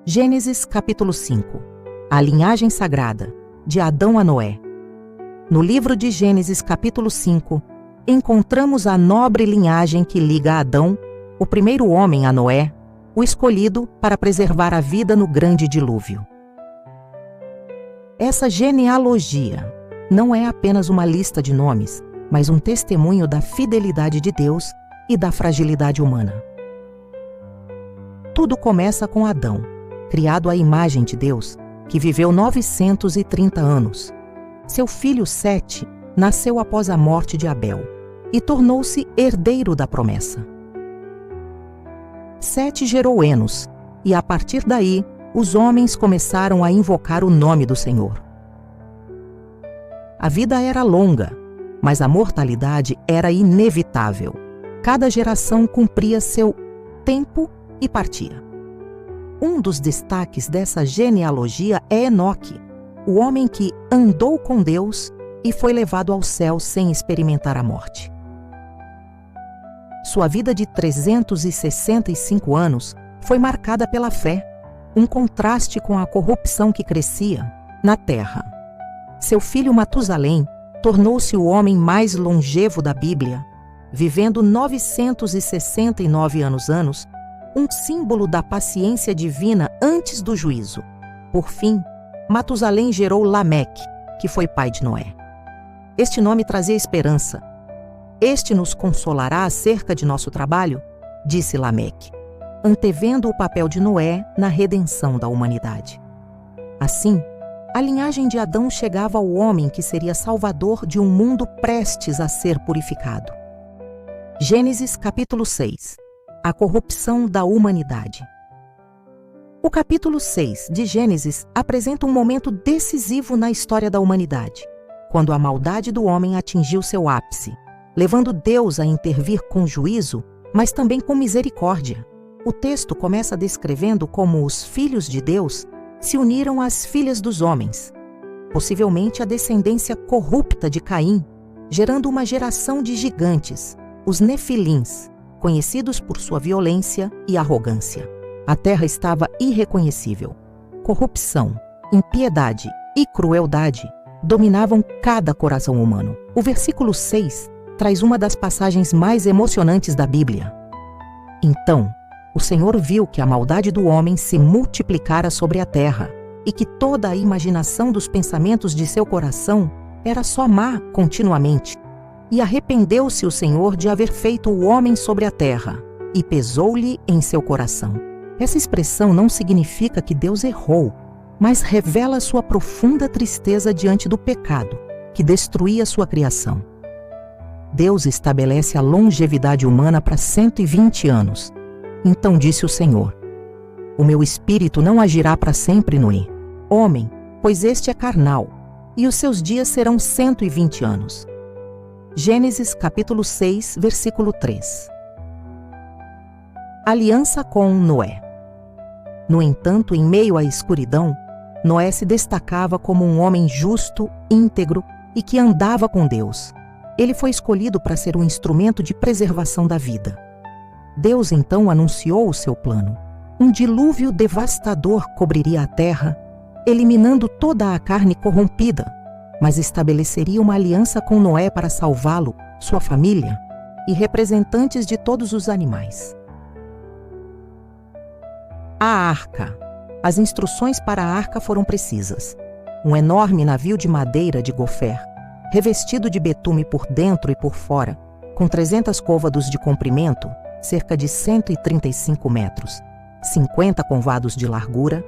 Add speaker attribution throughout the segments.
Speaker 1: Gênesis capítulo 5. A linhagem sagrada, de Adão a Noé. No livro de Gênesis capítulo 5, encontramos a nobre linhagem que liga Adão, o primeiro homem, a Noé, o escolhido para preservar a vida no grande dilúvio. Essa genealogia não é apenas uma lista de nomes, mas um testemunho da fidelidade de Deus e da fragilidade humana. Tudo começa com Adão, criado à imagem de Deus, que viveu 930 anos. Seu filho Sete nasceu após a morte de Abel e tornou-se herdeiro da promessa. Sete gerou Enos, e a partir daí, os homens começaram a invocar o nome do Senhor. A vida era longa, mas a mortalidade era inevitável. Cada geração cumpria seu tempo e partia. Um dos destaques dessa genealogia é Enoque, o homem que andou com Deus e foi levado ao céu sem experimentar a morte. Sua vida de 365 anos foi marcada pela fé, um contraste com a corrupção que crescia na terra. Seu filho Matusalém tornou-se o homem mais longevo da Bíblia, vivendo 969 anos, um símbolo da paciência divina antes do juízo. Por fim, Matusalém gerou Lameque, que foi pai de Noé. Este nome trazia esperança. Este nos consolará acerca de nosso trabalho, disse Lameque, antevendo o papel de Noé na redenção da humanidade. Assim, a linhagem de Adão chegava ao homem que seria salvador de um mundo prestes a ser purificado. Gênesis capítulo 6. A corrupção da humanidade. O capítulo 6 de Gênesis apresenta um momento decisivo na história da humanidade, quando a maldade do homem atingiu seu ápice, levando Deus a intervir com juízo, mas também com misericórdia. O texto começa descrevendo como os filhos de Deus se uniram às filhas dos homens, possivelmente a descendência corrupta de Caim, gerando uma geração de gigantes, os Nefilins, conhecidos por sua violência e arrogância. A terra estava irreconhecível. Corrupção, impiedade e crueldade dominavam cada coração humano. O versículo 6 traz uma das passagens mais emocionantes da Bíblia. Então, o Senhor viu que a maldade do homem se multiplicara sobre a terra e que toda a imaginação dos pensamentos de seu coração era só má continuamente. E arrependeu-se o Senhor de haver feito o homem sobre a terra, e pesou-lhe em seu coração. Essa expressão não significa que Deus errou, mas revela sua profunda tristeza diante do pecado, que destruía sua criação. Deus estabelece a longevidade humana para 120 anos. Então disse o Senhor: o meu espírito não agirá para sempre no homem, pois este é carnal, e os seus dias serão 120 anos. Gênesis capítulo 6, versículo 3. Aliança com Noé. No entanto, em meio à escuridão, Noé se destacava como um homem justo, íntegro e que andava com Deus. Ele foi escolhido para ser um instrumento de preservação da vida. Deus então anunciou o seu plano. Um dilúvio devastador cobriria a terra, eliminando toda a carne corrompida, mas estabeleceria uma aliança com Noé para salvá-lo, sua família e representantes de todos os animais. A arca. As instruções para a arca foram precisas. Um enorme navio de madeira de gofer, revestido de betume por dentro e por fora, com 300 côvados de comprimento, cerca de 135 metros, 50 côvados de largura,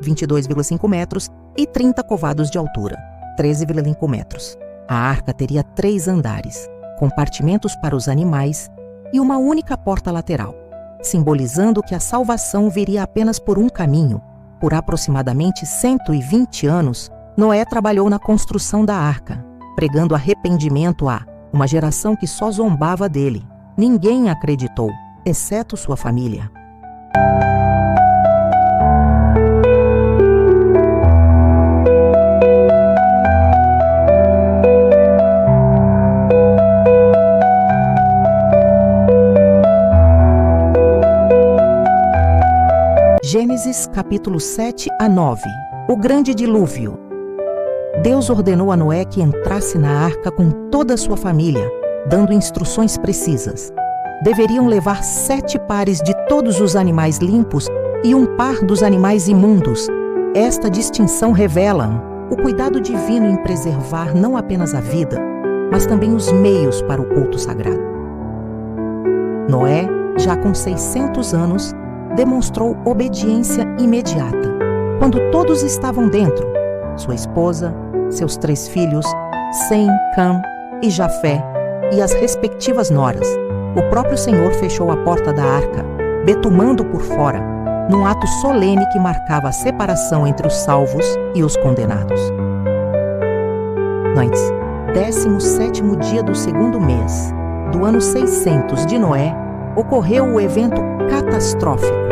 Speaker 1: 22,5 metros, e 30 côvados de altura, 13,5 metros. A arca teria 3 andares, compartimentos para os animais e uma única porta lateral, simbolizando que a salvação viria apenas por um caminho. Por aproximadamente 120 anos, Noé trabalhou na construção da arca, pregando arrependimento a uma geração que só zombava dele. Ninguém acreditou, exceto sua família. Gênesis capítulo 7 a 9. O grande dilúvio. Deus ordenou a Noé que entrasse na arca com toda a sua família, dando instruções precisas. Deveriam levar 7 pares de todos os animais limpos e 1 par dos animais imundos. Esta distinção revela o cuidado divino em preservar não apenas a vida, mas também os meios para o culto sagrado. Noé, já com 600 anos, demonstrou obediência imediata. Quando todos estavam dentro, sua esposa, seus 3 filhos, Sem, Cam e Jafé, e as respectivas noras, o próprio Senhor fechou a porta da arca, betumando por fora, num ato solene que marcava a separação entre os salvos e os condenados. No 17º dia do 2º mês, do ano 600 de Noé, ocorreu o evento catastrófico.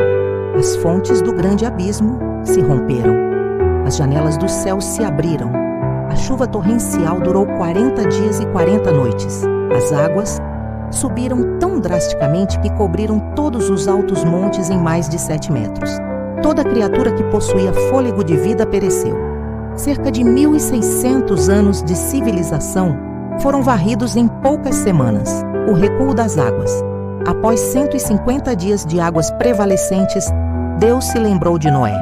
Speaker 1: As fontes do grande abismo se romperam. As janelas do céu se abriram. A chuva torrencial durou 40 dias e 40 noites. As águas subiram tão drasticamente que cobriram todos os altos montes em mais de 7 metros. Toda criatura que possuía fôlego de vida pereceu. Cerca de 1.600 anos de civilização foram varridos em poucas semanas. O recuo das águas. Após 150 dias de águas prevalecentes, Deus se lembrou de Noé.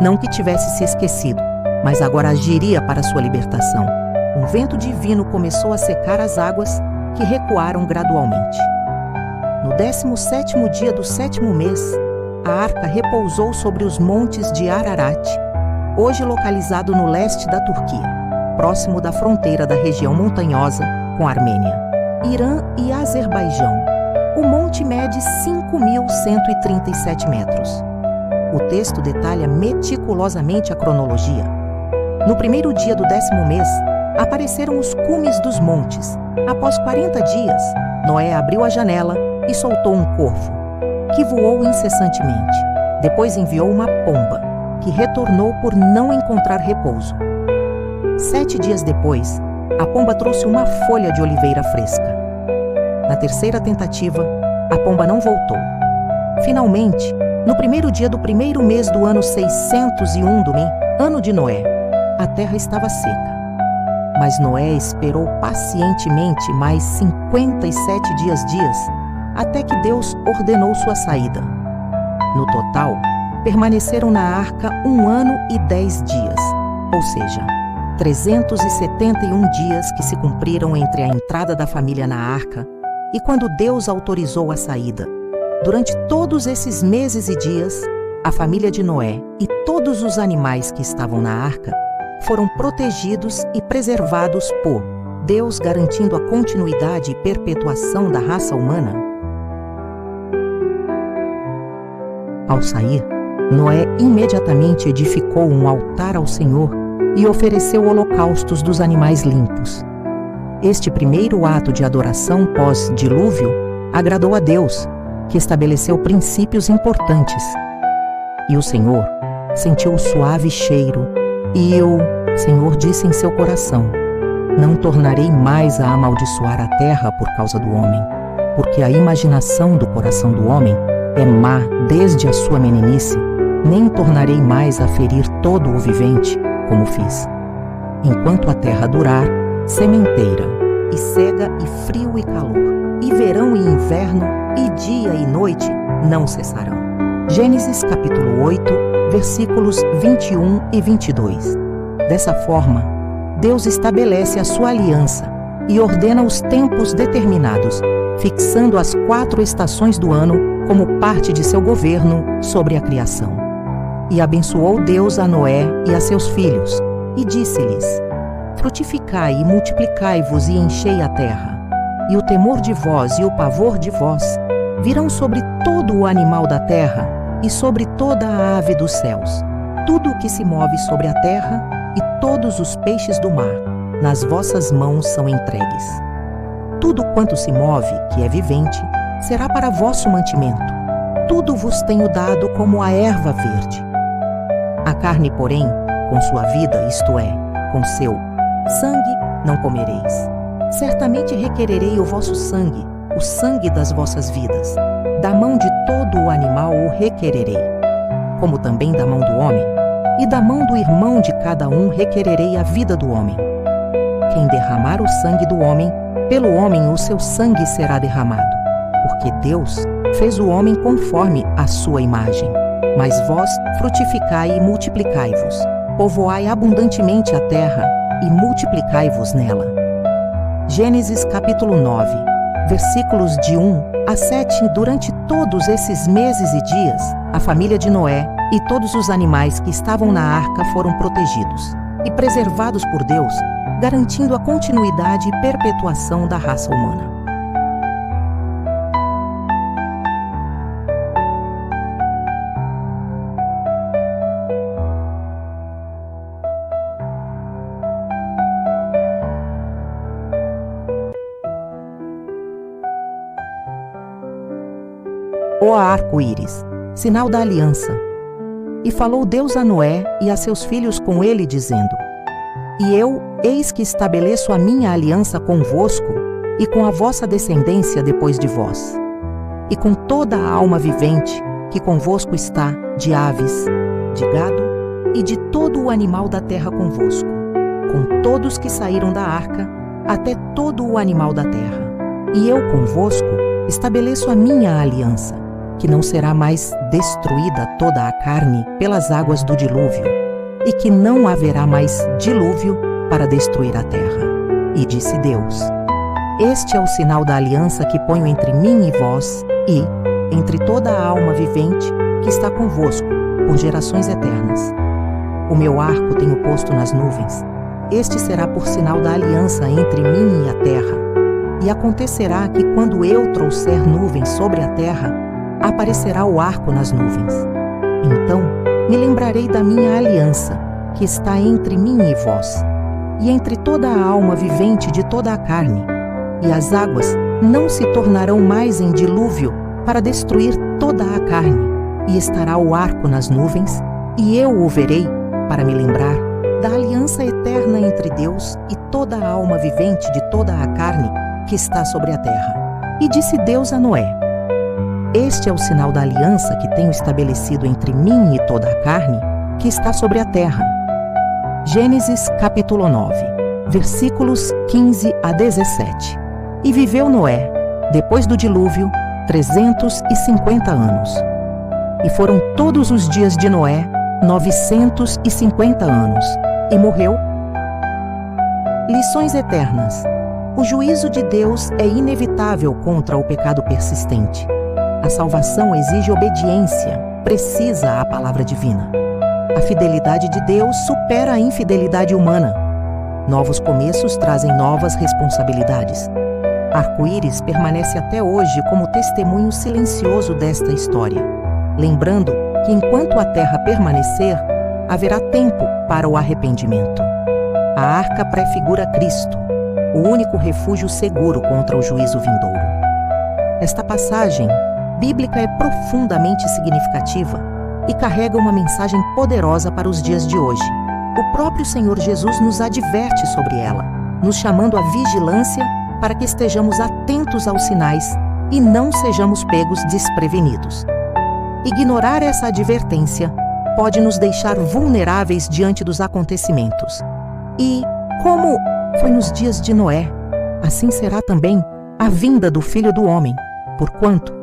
Speaker 1: Não que tivesse se esquecido, mas agora agiria para sua libertação. Um vento divino começou a secar as águas, que recuaram gradualmente. No 17º dia do 7º mês, a arca repousou sobre os montes de Ararat, hoje localizado no leste da Turquia, próximo da fronteira da região montanhosa com a Armênia, Irã e Azerbaijão. O monte mede 5.137 metros. O texto detalha meticulosamente a cronologia. No primeiro dia do 10º mês, apareceram os cumes dos montes. Após 40 dias, Noé abriu a janela e soltou um corvo, que voou incessantemente. Depois enviou uma pomba, que retornou por não encontrar repouso. 7 dias depois, a pomba trouxe uma folha de oliveira fresca. Na terceira tentativa, a pomba não voltou. Finalmente, no primeiro dia do primeiro mês do ano 601 do ano de Noé, a terra estava seca. Mas Noé esperou pacientemente mais 57 dias, até que Deus ordenou sua saída. No total, permaneceram na arca 1 ano e 10 dias, ou seja, 371 dias que se cumpriram entre a entrada da família na arca e quando Deus autorizou a saída. Durante todos esses meses e dias, a família de Noé e todos os animais que estavam na arca foram protegidos e preservados por Deus, garantindo a continuidade e perpetuação da raça humana. Ao sair, Noé imediatamente edificou um altar ao Senhor e ofereceu holocaustos dos animais limpos. Este primeiro ato de adoração pós-dilúvio agradou a Deus, que estabeleceu princípios importantes. E o Senhor sentiu o suave cheiro, e o Senhor disse em seu coração: não tornarei mais a amaldiçoar a terra por causa do homem, porque a imaginação do coração do homem é má desde a sua meninice, nem tornarei mais a ferir todo o vivente, como fiz. Enquanto a terra durar, sementeira, e cega, e frio e calor, e verão e inverno, e dia e noite não cessarão. Gênesis capítulo 8, versículos 21 e 22. Dessa forma, Deus estabelece a sua aliança e ordena os tempos determinados, fixando as 4 estações do ano como parte de seu governo sobre a criação. E abençoou Deus a Noé e a seus filhos, e disse-lhes: frutificai e multiplicai-vos e enchei a terra, e o temor de vós e o pavor de vós virão sobre todo o animal da terra e sobre toda a ave dos céus, tudo o que se move sobre a terra e todos os peixes do mar, nas vossas mãos são entregues. Tudo quanto se move, que é vivente, será para vosso mantimento. Tudo vos tenho dado como a erva verde. A carne, porém, com sua vida, isto é, com seu sangue, não comereis. Certamente requererei o vosso sangue, o sangue das vossas vidas. Da mão de todo o animal o requererei. como também da mão do homem, e da mão do irmão de cada um requererei a vida do homem. Quem derramar o sangue do homem, pelo homem o seu sangue será derramado, porque Deus fez o homem conforme a sua imagem. Mas vós frutificai e multiplicai-vos, povoai abundantemente a terra e multiplicai-vos nela. Gênesis capítulo 9, versículos de 1 a 7. Durante todos esses meses e dias, a família de Noé e todos os animais que estavam na arca foram protegidos e preservados por Deus, garantindo a continuidade e perpetuação da raça humana. O arco-íris, sinal da aliança. E falou Deus a Noé e a seus filhos com ele, dizendo: E eu, eis que estabeleço a minha aliança convosco e com a vossa descendência depois de vós, e com toda a alma vivente que convosco está, de aves, de gado e de todo o animal da terra convosco, com todos que saíram da arca, até todo o animal da terra. E eu convosco estabeleço a minha aliança, que não será mais destruída toda a carne pelas águas do dilúvio, e que não haverá mais dilúvio para destruir a terra. E disse Deus: Este é o sinal da aliança que ponho entre mim e vós, e entre toda a alma vivente que está convosco, por gerações eternas. O meu arco tenho posto nas nuvens. Este será por sinal da aliança entre mim e a terra. E acontecerá que quando eu trouxer nuvens sobre a terra, aparecerá o arco nas nuvens. Então me lembrarei da minha aliança, que está entre mim e vós, e entre toda a alma vivente de toda a carne, e as águas não se tornarão mais em dilúvio para destruir toda a carne, e estará o arco nas nuvens, e eu o verei para me lembrar da aliança eterna entre Deus e toda a alma vivente de toda a carne que está sobre a terra. E disse Deus a Noé: Este é o sinal da aliança que tenho estabelecido entre mim e toda a carne que está sobre a terra. Gênesis capítulo 9, versículos 15 a 17. E viveu Noé, depois do dilúvio, 350 anos. E foram todos os dias de Noé 950 anos, e morreu. Lições eternas. O juízo de Deus é inevitável contra o pecado persistente. A salvação exige obediência precisa à palavra divina. A fidelidade de Deus supera a infidelidade humana. Novos começos trazem novas responsabilidades. Arco-íris permanece até hoje como testemunho silencioso desta história, lembrando que enquanto a terra permanecer, haverá tempo para o arrependimento. A arca prefigura Cristo, o único refúgio seguro contra o juízo vindouro. Esta passagem bíblica é profundamente significativa e carrega uma mensagem poderosa para os dias de hoje. O próprio Senhor Jesus nos adverte sobre ela, nos chamando à vigilância para que estejamos atentos aos sinais e não sejamos pegos desprevenidos. Ignorar essa advertência pode nos deixar vulneráveis diante dos acontecimentos. E, como foi nos dias de Noé, assim será também a vinda do Filho do Homem, porquanto,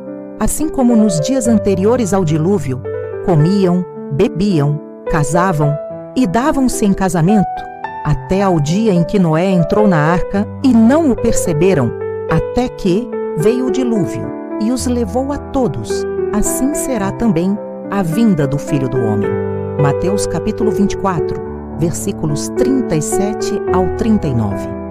Speaker 1: assim como nos dias anteriores ao dilúvio, comiam, bebiam, casavam e davam-se em casamento, até ao dia em que Noé entrou na arca e não o perceberam, até que veio o dilúvio e os levou a todos, assim será também a vinda do Filho do Homem. Mateus capítulo 24, versículos 37 ao 39.